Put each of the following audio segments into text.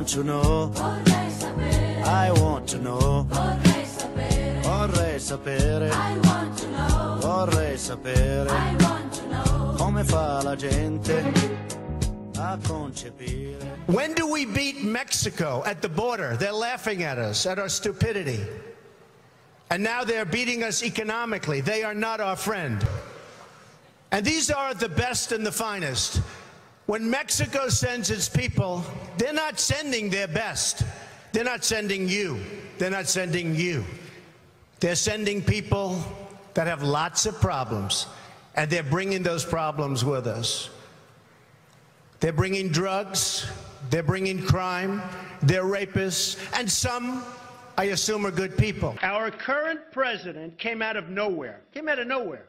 want to know. Vorrei sapere. I want to know. Vorrei sapere. Vorrei sapere. I want to know. Vorrei sapere. I want to know. Come fa la gente a concepire. When do we beat Mexico at the border? They're laughing at us, at our stupidity. And now they're beating us economically. They are not our friend. And these are the best and the finest. When Mexico sends its people, they're not sending their best. They're not sending you. They're not sending you. They're sending people that have lots of problems, and they're bringing those problems with us. They're bringing drugs, they're bringing crime, they're rapists, and some, I assume, are good people. Our current president came out of nowhere. Came out of nowhere.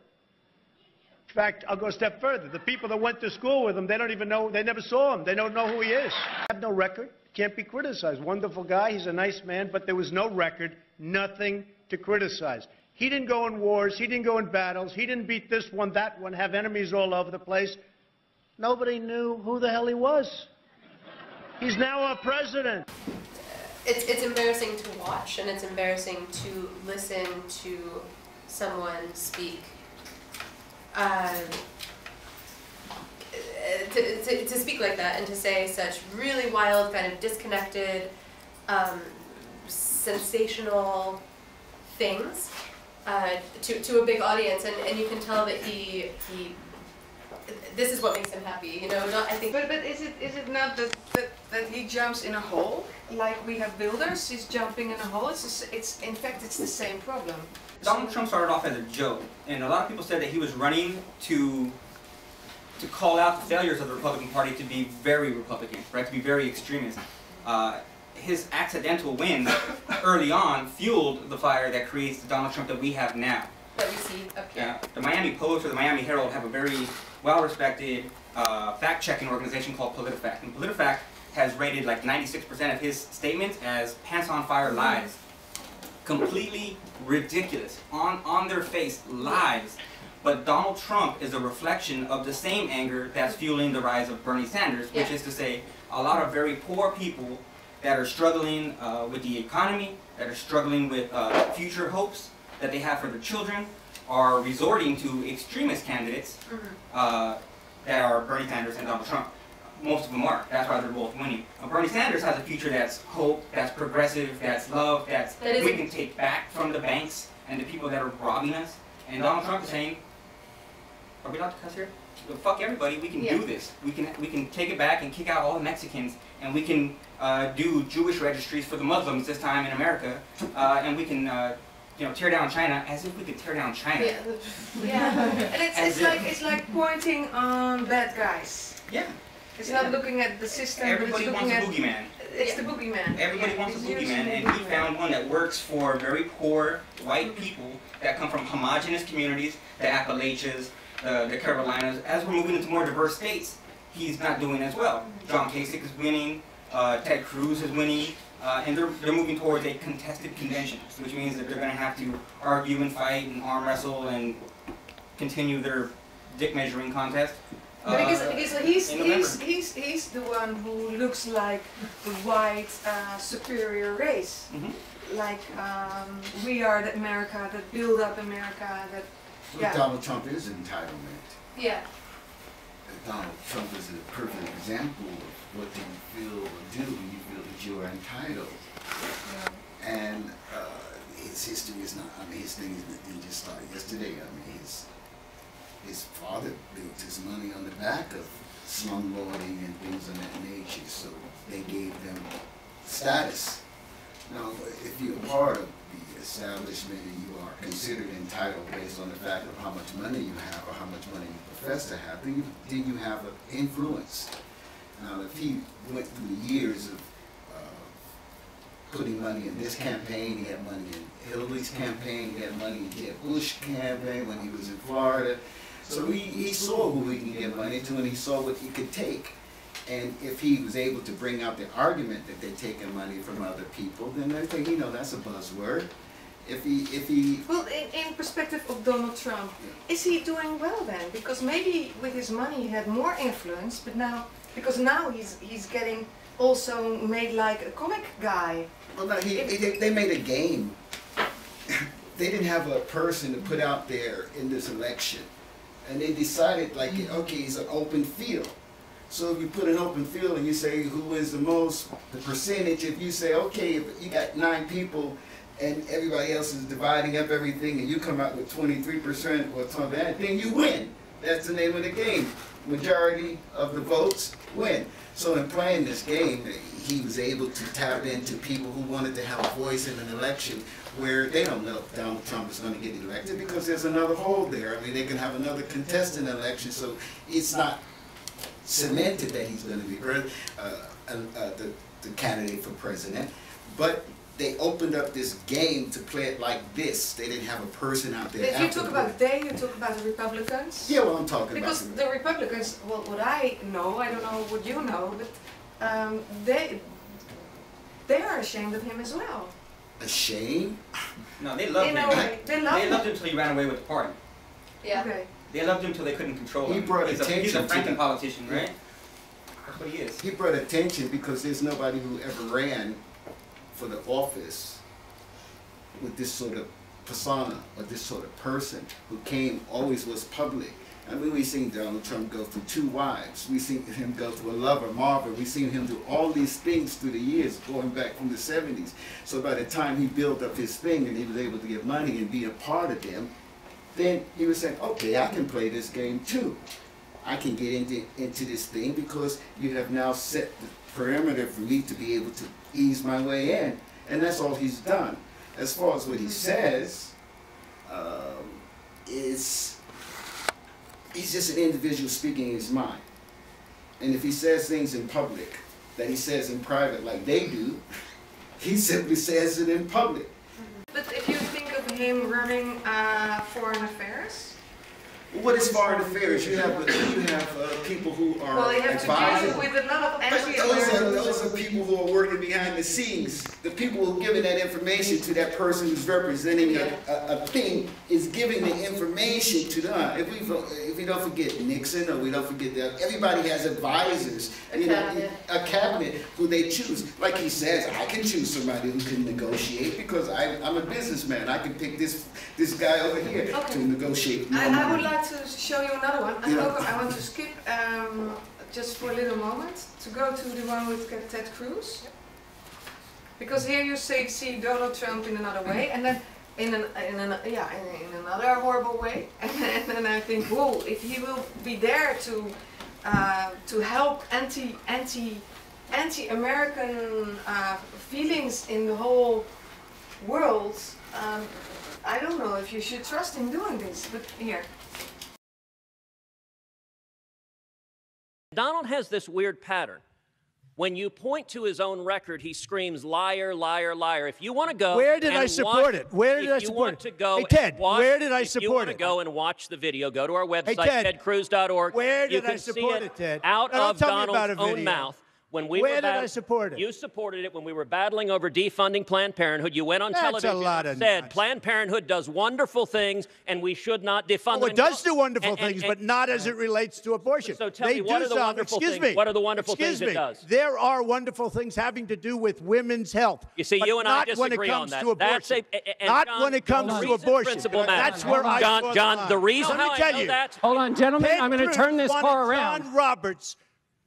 In fact, I'll go a step further. The people that went to school with him, they don't even know, they never saw him. They don't know who he is. Have no record, can't be criticized. Wonderful guy, he's a nice man, but there was no record, nothing to criticize. He didn't go in wars, he didn't go in battles, he didn't beat this one, that one, have enemies all over the place. Nobody knew who the hell he was. He's now our president. It's embarrassing to watch, and it's embarrassing to listen to someone speak. To speak like that and to say such really wild, kind of disconnected, sensational things to a big audience, and you can tell that he this is what makes him happy, you know. I think. But is it not that he jumps in a hole like we have builders? He's jumping in a hole. It's in fact it's the same problem. Donald Trump started off as a joke, and a lot of people said that he was running to call out the failures of the Republican Party to be very Republican, right? To be very extremist. His accidental win early on fueled the fire that creates the Donald Trump that we have now. that we see up here. Yeah, the Miami Post or the Miami Herald have a very well-respected fact-checking organization called PolitiFact. And PolitiFact has rated like 96% of his statements as pants-on-fire lies. Completely ridiculous, on their face, lies. But Donald Trump is a reflection of the same anger that's fueling the rise of Bernie Sanders, which is to say a lot of very poor people that are struggling with the economy, that are struggling with future hopes that they have for their children, are resorting to extremist candidates that are Bernie Sanders and Donald Trump. Most of them are. That's why they're both winning. Bernie Sanders has a future that's hope, that's progressive, that's love, that we can take back from the banks and the people that are robbing us. And Donald Trump is saying, are we allowed to cuss here? Well, fuck everybody, we can do this. We can take it back and kick out all the Mexicans, and we can do Jewish registries for the Muslims this time in America, and we can you know, tear down China, as if we could tear down China. And it's like pointing on bad guys. Yeah. It's not looking at the system. Everybody wants a boogeyman. It's the boogeyman. Everybody wants a boogeyman, and we found one that works for very poor white people that come from homogenous communities, the Appalachians, the Carolinas. As we're moving into more diverse states, he's not doing as well. John Kasich is winning, Ted Cruz is winning, and they're moving towards a contested convention, which means that they're going to have to argue and fight and arm wrestle and continue their dick measuring contest. Because he's the one who looks like the white superior race. Like we are the America that build up America. That Donald Trump is entitlement. Yeah. Donald Trump is a perfect example of what you feel or do when you feel that you are entitled. And his history is not. I mean, his thing didn't just start yesterday. I mean, his father built his money on the back of slumlording and things of that nature, so they gave them status. Now, if you're part of the establishment and you are considered entitled based on the fact of how much money you have or how much money you profess to have, then you have an influence. Now, if he went through the years of putting money in this campaign, he had money in Hillary's campaign, he had money in Jeb Bush's campaign when he was in Florida. So he saw who he could get money to, and he saw what he could take. And if he was able to bring out the argument that they're taking money from other people, then they think, you know, that's a buzzword. If he well, in perspective of Donald Trump, is he doing well then? Because maybe with his money he had more influence, but now, because now he's getting also made like a comic guy. Well, no, they made a game. They didn't have a person to put out there in this election. And they decided, like, okay, it's an open field. So if you put an open field and you say who wins the most, the percentage, if you say, okay, if you got 9 people and everybody else is dividing up everything and you come out with 23% or something, then you win. That's the name of the game. Majority of the votes win. So in playing this game, he was able to tap into people who wanted to have a voice in an election where they don't know if Donald Trump is going to get elected because there's another hole there. I mean, they can have another contestant election, so it's not cemented that he's going to be the candidate for president. But they opened up this game to play it like this. They didn't have a person out there. If you talk about they, you talk about the Republicans. Yeah, well, I'm talking because about the Republicans. Well, what I know, I don't know what you know, but they are ashamed of him as well. Ashamed? No, they loved him. They loved him until he ran away with the party. Yeah. Okay. They loved him until they couldn't control him. He brought He's attention a Franken to politician, right? That's what he is. He brought attention because there's nobody who ever ran for the office with this sort of persona or this sort of person who always was public. I mean, we've seen Donald Trump go through 2 wives. We've seen him go through a lover, Marvin. We've seen him do all these things through the years, going back from the 70s. So by the time he built up his thing and he was able to get money and be a part of them, then he was saying, okay, I can play this game too. I can get into this thing because you have now set the perimeter for me to be able to ease my way in. And that's all he's done. As far as what he says, he's just an individual speaking his mind. And if he says things in public that he says in private like they do, he simply says it in public. But if you think of him running foreign affairs, What is foreign affairs? You have people who are well, you have to advising. deal with a lot of But anti-American. those are people who are working behind the scenes. The people who are giving that information to that person who's representing a thing is giving the information to them. If we don't forget Nixon, or we don't forget that everybody has advisors, a cabinet who they choose. Like he says, I can choose somebody who can negotiate because I'm a businessman. I can pick this guy over here to negotiate. I would like to show you another one. I want to skip just for a little moment to go to the one with Ted Cruz, because here you see Donald Trump in another way, and then in another horrible way, and then I think, whoa, if he will be there to help anti-American feelings in the whole world. I don't know if you should trust him doing this, but here. Donald has this weird pattern. When you point to his own record, he screams, liar, liar, liar. If you want to go, where did I support it? Where did I support it? To go hey, Ted, watch, where did I support it? If you want to go and watch the video, go to our website, hey, Ted, tedcruz.org. Where did you can I support see it, Ted? Out no, of Donald's own mouth. When we Where were did I support it? You supported it when we were battling over defunding Planned Parenthood. You went on That's television a lot and of said nuts. Planned Parenthood does wonderful things and we should not defund Oh, them. it does do wonderful things, but not as it relates to abortion. So tell me, what are the wonderful things? What are the wonderful things it does? There are wonderful things having to do with women's health. You see, but you and I not disagree when it comes on that. to abortion. Not John, when it comes to abortion. That's where I draw the line. John, the reason Let me tell you. that. Hold on, gentlemen. Ted I'm going to Cruz turn this wanted car around. John Roberts,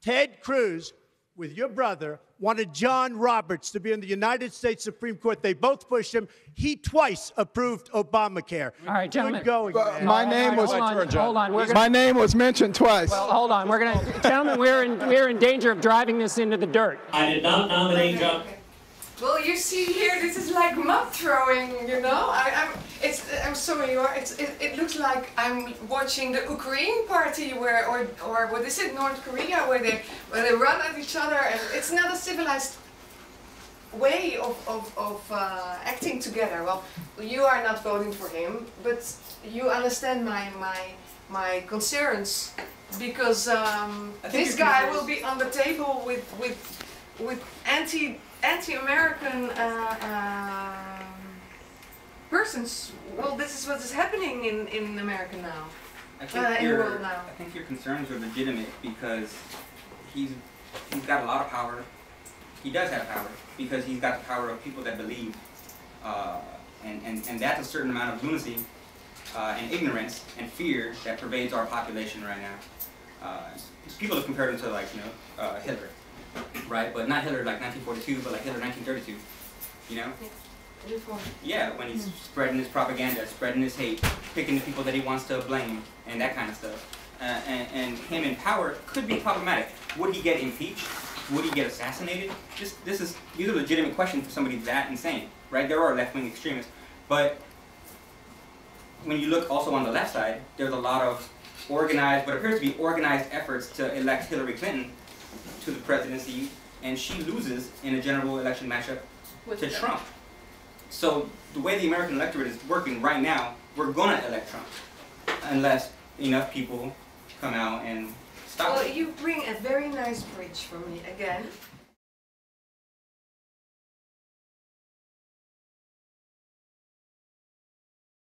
Ted Cruz, with your brother, wanted John Roberts to be in the United States Supreme Court. They both pushed him. He twice approved Obamacare. All right, gentlemen. Good going, man. My name was hold on. my name was mentioned twice. Well, hold on. We're going to, gentlemen. We're in danger of driving this into the dirt. I did not nominate John. Well, you see here, this is like mud throwing, you know. I'm sorry, it looks like I'm watching the Ukraine party or what is it, North Korea, where they run at each other, and it's not a civilized way of acting together. Well, you are not voting for him, but you understand my concerns, because this guy will be on the table with anti-American persons. Well, this is what is happening in America now, in the world now. I think your concerns are legitimate because he's got a lot of power. He does have power because he's got the power of people that believe, and that's a certain amount of lunacy and ignorance and fear that pervades our population right now. People have compared him to, like, Hitler, right? But not Hitler like 1942, but like Hitler 1932. You know? Yeah, when he's spreading his propaganda, spreading his hate, picking the people that he wants to blame, and that kind of stuff. And him in power could be problematic. Would he get impeached? Would he get assassinated? These are legitimate questions for somebody that insane, right? There are left-wing extremists, but when you look also on the left side, there's a lot of organized, what appears to be organized efforts to elect Hillary Clinton to the presidency, and she loses in a general election matchup to Trump. So the way the American electorate is working right now, we're gonna elect Trump, unless enough people come out and stop. Well, you bring a very nice bridge for me again.